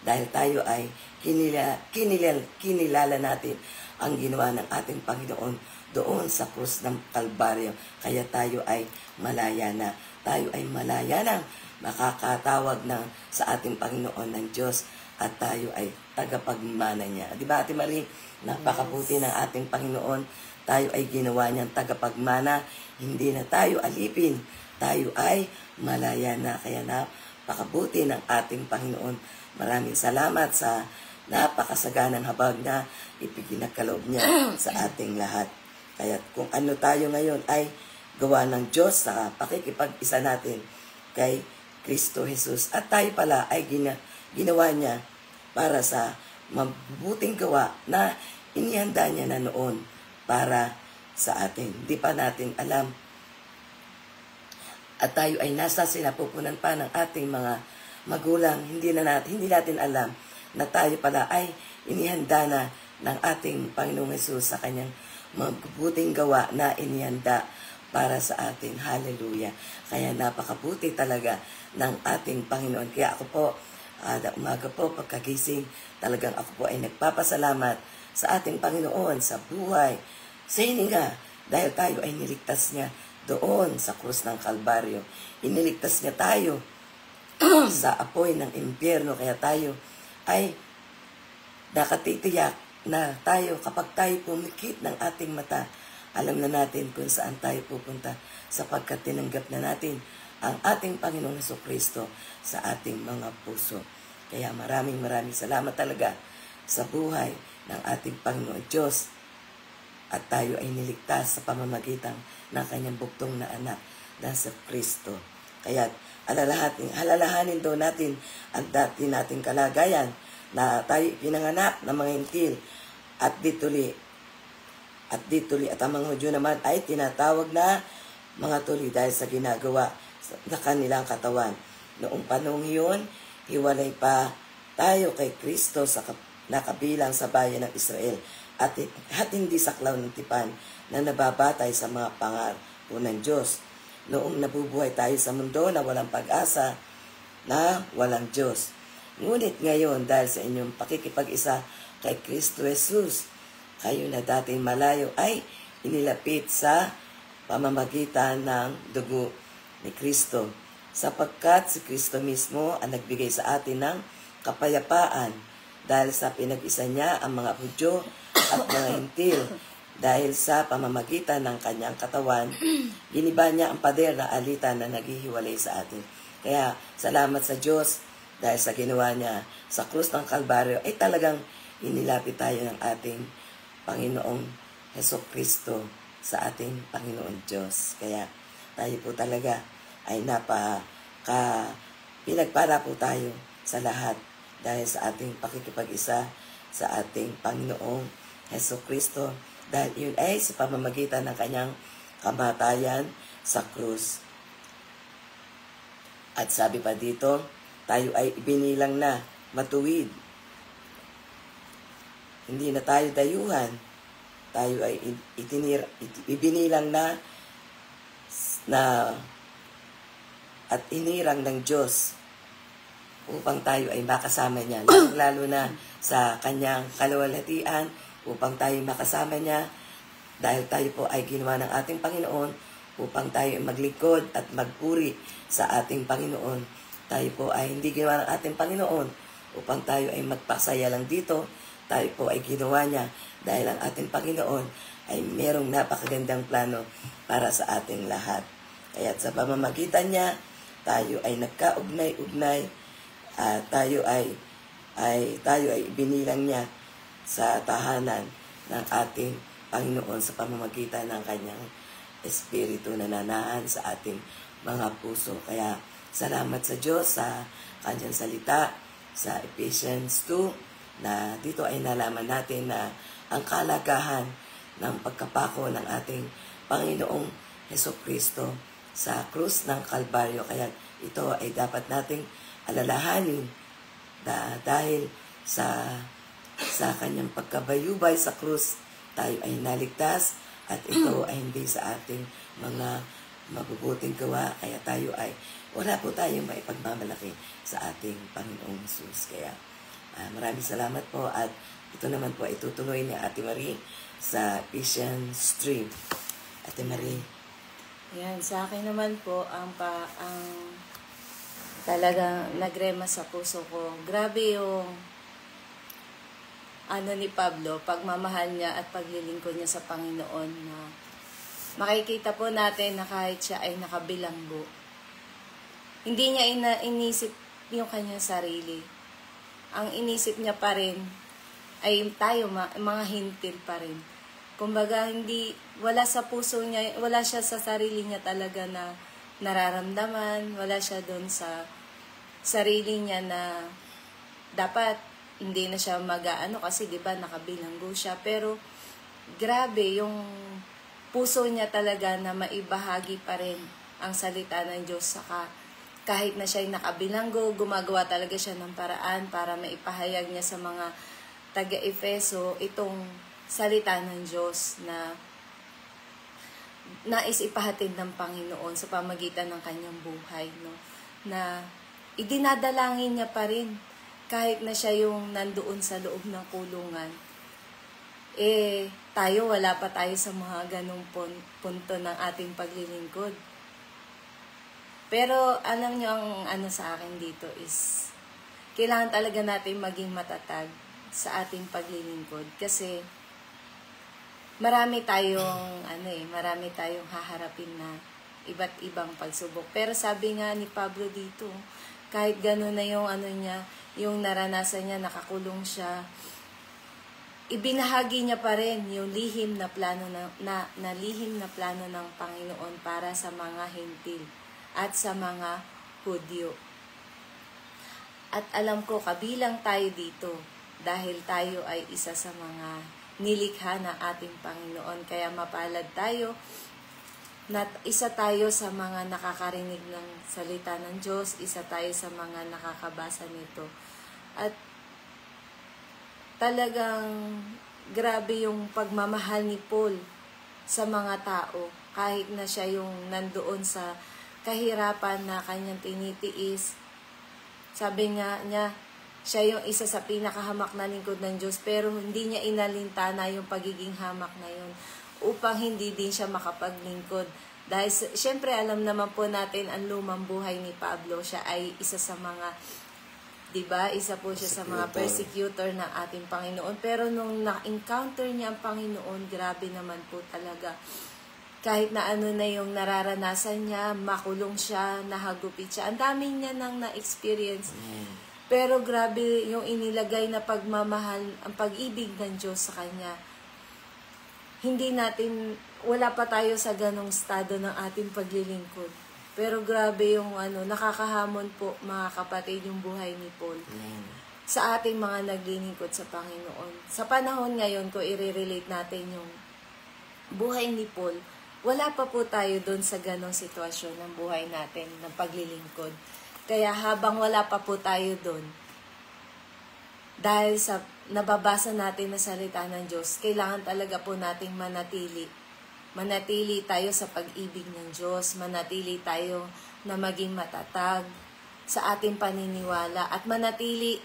[SPEAKER 1] dahil tayo ay kinilala natin ang ginawa ng ating Panginoon doon sa krus ng Kalbaryo. Kaya tayo ay malaya na. Tayo ay malaya na makakatawag na sa ating Panginoon ng Diyos, at tayo ay tagapagmana niya. Di ba, Ate Marie? Napakabuti ng ating Panginoon. Tayo ay ginawa niyang tagapagmana. Hindi na tayo alipin. Tayo ay malaya na. Kaya napakabuti ng ating Panginoon. Maraming salamat sa napakasaganang habag na ipinagkaloob niya sa ating lahat. Kaya kung ano tayo ngayon ay gawa ng Diyos sa pakikipag-isa natin kay Kristo Jesus. At tayo pala ay ginawa niya para sa mabubuting gawa na inihanda niya na noon para sa atin. Hindi pa natin alam. At tayo ay nasa sinapupunan pa ng ating mga magulang. Hindi natin alam na tayo pala ay inihanda na ng ating Panginoong Jesus sa kanyang mabubuting gawa na inihanda para sa atin. Hallelujah. Kaya napakabuti talaga ng ating Panginoon. Kaya ako po, umaga po, pagkagising, talagang ako po ay nagpapasalamat sa ating Panginoon, sa buhay, sa hininga, dahil tayo ay niligtas niya doon sa krus ng Kalbaryo. Iniligtas niya tayo sa apoy ng impyerno, kaya tayo ay nakatitiyak na tayo, kapag tayo pumikit ng ating mata, alam na natin kung saan tayo pupunta, sapagkat tinanggap na natin ang ating Panginoong Jesucristo sa ating mga puso. Kaya maraming salamat talaga sa buhay ng ating Panginoon Diyos, at tayo ay niligtas sa pamamagitan ng kanyang buktong na anak na sa Kristo. Kaya alalahanin daw natin ang dati nating kalagayan na tayo pinanganak ng mga hintil at dituli. At ang mga Hudyo naman ay tinatawag na mga tuli dahil sa ginagawa na kanilang katawan. Noong panahon yun, hiwalay pa tayo kay Kristo sa nakabilang sa bayan ng Israel at hindi saklaw ng tipan na nababatay sa mga pangako ng Diyos. Noong nabubuhay tayo sa mundo na walang pag-asa, na walang Diyos. Ngunit ngayon, dahil sa inyong pakikipag-isa kay Kristo Jesus, kayo na dating malayo ay inilapit sa pamamagitan ng dugo ni Kristo. Sapagkat si Kristo mismo ang nagbigay sa atin ng kapayapaan dahil sa pinag-isa niya ang mga Hudyo at mga Hintil. Dahil sa pamamagitan ng kanyang katawan, giniba niya ang pader na alitan na naghihiwalay sa atin. Kaya salamat sa Diyos dahil sa ginawa niya sa krus ng Kalbaryo ay talagang inilapit tayo ng ating Panginoong Hesukristo sa ating Panginoon Diyos. Kaya tayo po talaga ay pinagpala po tayo sa lahat dahil sa ating pakikipag-isa sa ating Panginoong Hesukristo. Dahil yun ay sa pamamagitan ng kanyang kamatayan sa krus. At sabi pa dito, tayo ay ibinilang na matuwid. Hindi na tayo dayuhan. Tayo ay ibinilang na at inirang ng Diyos upang tayo ay makasama niya. Lalo na sa kanyang kaluwalhatian, upang tayo makasama niya dahil tayo po ay ginawa ng ating Panginoon upang tayo maglingkod at magpuri sa ating Panginoon. Tayo po ay hindi ginawa ng ating Panginoon upang tayo ay magpasaya lang dito. Tayo po ay ginawa niya dahil ang ating Panginoon ay merong napakagandang plano para sa ating lahat. Kaya sa pamamagitan niya, tayo ay nagkaugnay-ugnay at tayo ay binilang niya sa tahanan ng ating Panginoon sa pamamagitan ng kanyang Espiritu na nanaan sa ating mga puso. Kaya salamat sa Diyos sa kanyang salita sa Ephesians 2 na dito ay nalaman natin na ang kalagahan ng pagkapako ng ating Panginoong Hesukristo sa krus ng Kalbaryo. Kaya ito ay dapat nating alalahanin dahil sa kanyang pagkabayubay sa krus, tayo ay naligtas at ito ay hindi sa ating mga mabubuting gawa. Kaya tayo ay wala po tayong maipagmamalaki sa ating Panginoong Jesus. Kaya maraming salamat po at ito naman po ay tutuloy ni Ate Marie sa Ephesians 3. Ate Marie.
[SPEAKER 2] Yan, sa akin naman po, ang talagang nagrema sa puso ko. Grabe yung ni Pablo, pagmamahal niya at paglilingkod niya sa Panginoon na makikita po natin na kahit siya ay nakabilanggo, hindi niya inisip yung kanyang sarili. Ang inisip niya pa rin ay tayo, mga hintil pa rin. Kumbaga, wala sa puso niya, wala siya sa sarili niya talaga na nararamdaman, wala siya doon sa sarili niya na dapat hindi na siya mag-aano kasi 'di ba nakabilanggo siya, pero grabe yung puso niya talaga na maibahagi pa rin ang salita ng Diyos. Saka kahit na siya ay nakabilanggo, gumagawa talaga siya ng paraan para maipahayag niya sa mga taga-Efeso itong salita ng Diyos na nais ipahatid ng Panginoon sa pamagitan ng kanyang buhay, no? Na idinadalangin niya pa rin kahit na siya yung nandoon sa loob ng kulungan. Tayo, wala pa tayo sa mga ganong punto ng ating paglilingkod. Pero alam niyo ang sa akin dito is kailangan talaga natin maging matatag sa ating paglilingkod kasi marami tayong haharapin na iba't ibang pagsubok. Pero sabi nga ni Pablo dito, kahit gano'n na yung yung naranasan niya, nakakulong siya, ibinahagi niya pa rin yung lihim na plano ng Panginoon para sa mga Hintil at sa mga Hudyo. At alam ko, kabilang tayo dito dahil tayo ay isa sa mga nilikha ng ating Panginoon. Kaya mapalad tayo na isa tayo sa mga nakakarinig ng salita ng Diyos, isa tayo sa mga nakakabasa nito. At talagang grabe yung pagmamahal ni Paul sa mga tao. Kahit na siya yung nandoon sa kahirapan na kanyang tinitiis. Sabi nga niya, siya yung isa sa pinakahamak na lingkod ng Diyos, pero hindi niya inalintana yung pagiging hamak na yun upang hindi din siya makapaglingkod. Dahil syempre alam naman po natin ang lumang buhay ni Pablo, siya ay isa sa mga, diba, isa po siya sa mga persecutor ng ating Panginoon. Pero nung na-encounter niya ang Panginoon, grabe naman po talaga. Kahit na ano na yung nararanasan niya, makulong siya, nahagupit siya. Ang dami niya nang na-experience. Pero grabe yung inilagay na pagmamahal, ang pag-ibig ng Diyos sa Kanya. Hindi natin, wala pa tayo sa ganong estado ng ating paglilingkod. Pero grabe yung nakakahamon po mga kapatid yung buhay ni Paul. Sa ating mga naglilingkod sa Panginoon. Sa panahon ngayon, kung i-relate natin yung buhay ni Paul, wala pa po tayo doon sa ganong sitwasyon ng buhay natin, ng paglilingkod. Kaya habang wala pa po tayo doon, dahil sa nababasa natin na salita ng Diyos, kailangan talaga po nating manatili. Manatili tayo sa pag-ibig ng Diyos, manatili tayo na maging matatag sa ating paniniwala, at manatili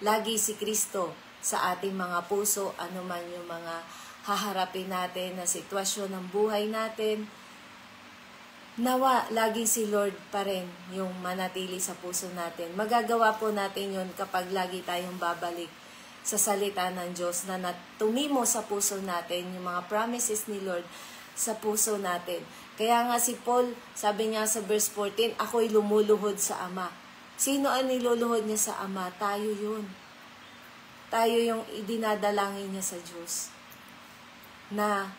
[SPEAKER 2] lagi si Kristo sa ating mga puso, anuman yung mga haharapin natin na sitwasyon ng buhay natin. Nawa, laging si Lord pa rin yung manatili sa puso natin. Magagawa po natin yun kapag lagi tayong babalik sa salita ng Diyos na tumimo sa puso natin, yung mga promises ni Lord sa puso natin. Kaya nga si Paul, sabi niya sa verse 14, ako'y lumuluhod sa Ama. Sino ang niluluhod niya sa Ama? Tayo yun. Tayo yung idinadalangin niya sa Diyos. Na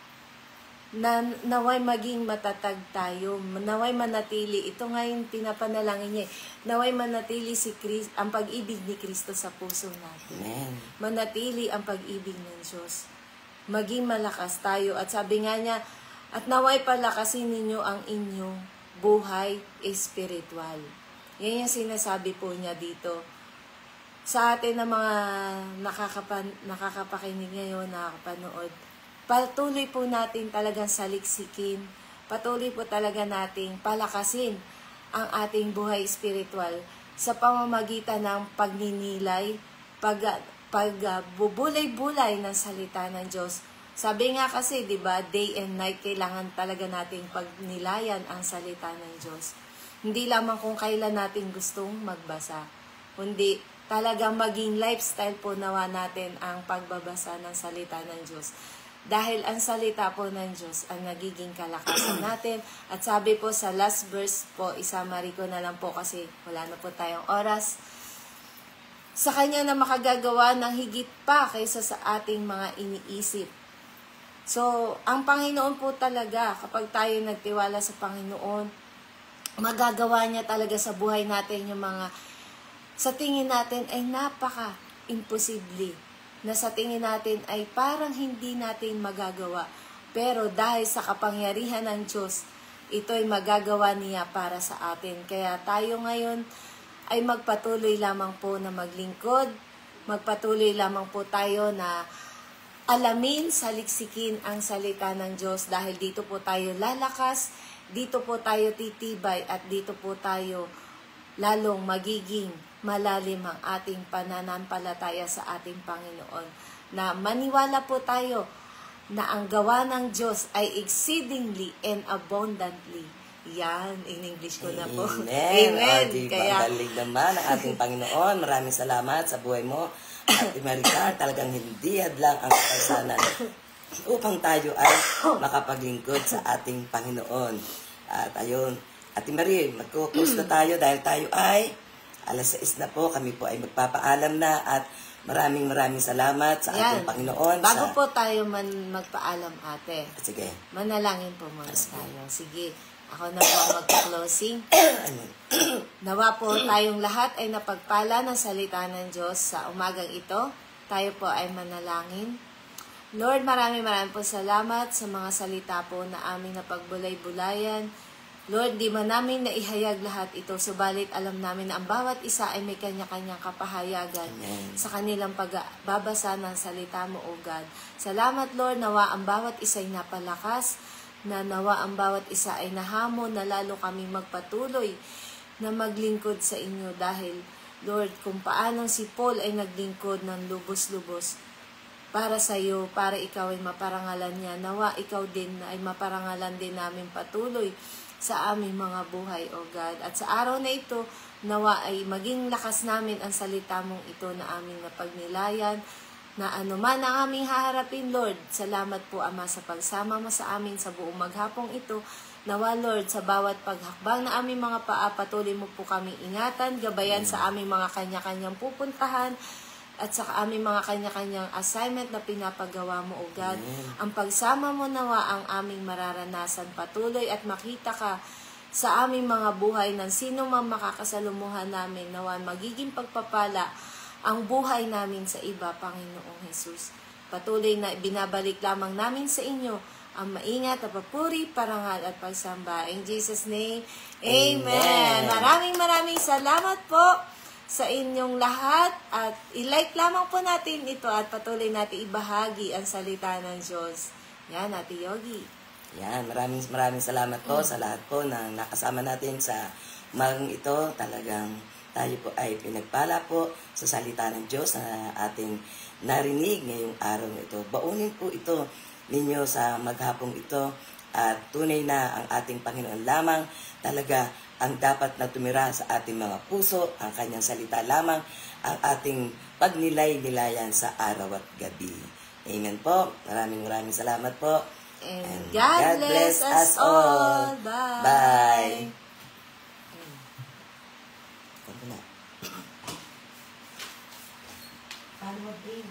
[SPEAKER 2] naway maging matatag tayo, naway manatili. Ito nga yung pinapanalangin niya. Naway manatili si Kristo, ang pag-ibig ni Kristo sa puso natin.
[SPEAKER 1] Amen.
[SPEAKER 2] Manatili ang pag-ibig ng Diyos. Maging malakas tayo. At sabi nga niya, at naway palakasin ninyo ang inyong buhay espiritual. Yan yung sinasabi po niya dito. Sa atin na mga nakakapakinig ngayon, nakakapanood, patuloy po natin talagang saliksikin, patuloy po talaga nating palakasin ang ating buhay espiritual sa pamamagitan ng pagninilay, pagbubulay-bulay ng salita ng Diyos. Sabi nga kasi, di ba, day and night kailangan talaga nating pagnilayan ang salita ng Diyos. Hindi lamang kung kailan natin gustong magbasa, kundi talagang maging lifestyle po nawa natin ang pagbabasa ng salita ng Diyos. Dahil ang salita po ng Diyos ang nagiging kalakasan natin. At sabi po sa last verse po, isamari ko na lang po kasi wala na po tayong oras. Sa Kanya na makagagawa ng higit pa kaysa sa ating mga iniisip. So, ang Panginoon po talaga, kapag tayo nagtiwala sa Panginoon, magagawa niya talaga sa buhay natin yung mga sa tingin natin ay napaka-imposible, na sa tingin natin ay parang hindi natin magagawa. Pero dahil sa kapangyarihan ng Diyos, ito'y magagawa niya para sa atin. Kaya tayo ngayon ay magpatuloy lamang po na maglingkod, magpatuloy lamang po tayo na alamin, saliksikin ang salita ng Diyos, dahil dito po tayo lalakas, dito po tayo titibay, at dito po tayo lalong magiging malalim ang ating pananampalataya sa ating Panginoon. Na maniwala po tayo na ang gawa ng Diyos ay exceedingly and abundantly. Yan, in English ko na po.
[SPEAKER 1] Amen.
[SPEAKER 2] Amen.
[SPEAKER 1] Kaya galing naman ang ating Panginoon. Maraming salamat sa buhay mo. At Maricar, talagang hindi hadlang ang kapasanan upang tayo ay makapaglingkod sa ating Panginoon. At ayun, Ate Marie, magkukos na tayo dahil tayo ay alas 6 na po. Kami po ay magpapaalam na at maraming salamat sa ating Panginoon.
[SPEAKER 2] Bago po tayo magpaalam, ate.
[SPEAKER 1] Sige.
[SPEAKER 2] Manalangin po muna tayo. Sige. Ako na po magpa-closing. Nawa po tayong lahat ay napagpala ng salita ng Diyos sa umagang ito. Tayo po ay manalangin. Lord, maraming po salamat sa mga salita po na aming napagbulay-bulayan. Lord, di man namin naihayag lahat ito, subalit alam namin na ang bawat isa ay may kanya-kanyang kapahayagan
[SPEAKER 1] Amen.
[SPEAKER 2] sa kanilang pagbabasa ng salita mo, O God. Salamat, Lord, nawa ang bawat isa ay napalakas, na nawa ang bawat isa ay nahamon, na lalo kaming magpatuloy na maglingkod sa inyo dahil, Lord, kung paanong si Paul ay naglingkod ng lubos-lubos para sa iyo, para ikaw ay maparangalan niya. Nawa ikaw din ay maparangalan din namin patuloy sa aming mga buhay, O God. At sa araw na ito, nawa ay maging lakas namin ang salita mong ito na aming napagnilayan, na anuman ang aming haharapin, Lord. Salamat po, Ama, sa pagsama mo sa amin sa buong maghapong ito. Nawa, Lord, sa bawat paghakbang na aming mga paa, patuloy mo po kami ingatan, gabayan sa aming mga kanya-kanyang pupuntahan, at sa aming mga kanya-kanyang assignment na pinapagawa mo, O God. Ang pagsama mo nawa ang aming mararanasan patuloy at makita ka sa aming mga buhay ng sino man makakasalumuhan namin. Nawa magiging pagpapala ang buhay namin sa iba, Panginoong Jesus. Patuloy na binabalik lamang namin sa inyo ang maingat na papuri, parangal at pagsamba. In Jesus' name, Amen. Maraming salamat po sa inyong lahat at i-like lamang po natin ito at patuloy natin ibahagi ang salita ng Diyos. Yan, Ate Yogi.
[SPEAKER 1] Yan, maraming salamat po sa lahat po na nakasama natin sa umagang ito. Talagang tayo po ay pinagpala po sa salita ng Diyos na ating narinig ngayong araw na ito. Baunin po ito ninyo sa maghapong ito at tunay na ang ating Panginoon lamang talaga ang dapat na tumira sa ating mga puso, ang kanyang salita lamang, ang ating pagnilay-nilayan sa araw at gabi. Amen po. Maraming salamat po.
[SPEAKER 2] And God bless us all. Bye.
[SPEAKER 1] Bye. Paano mag-game?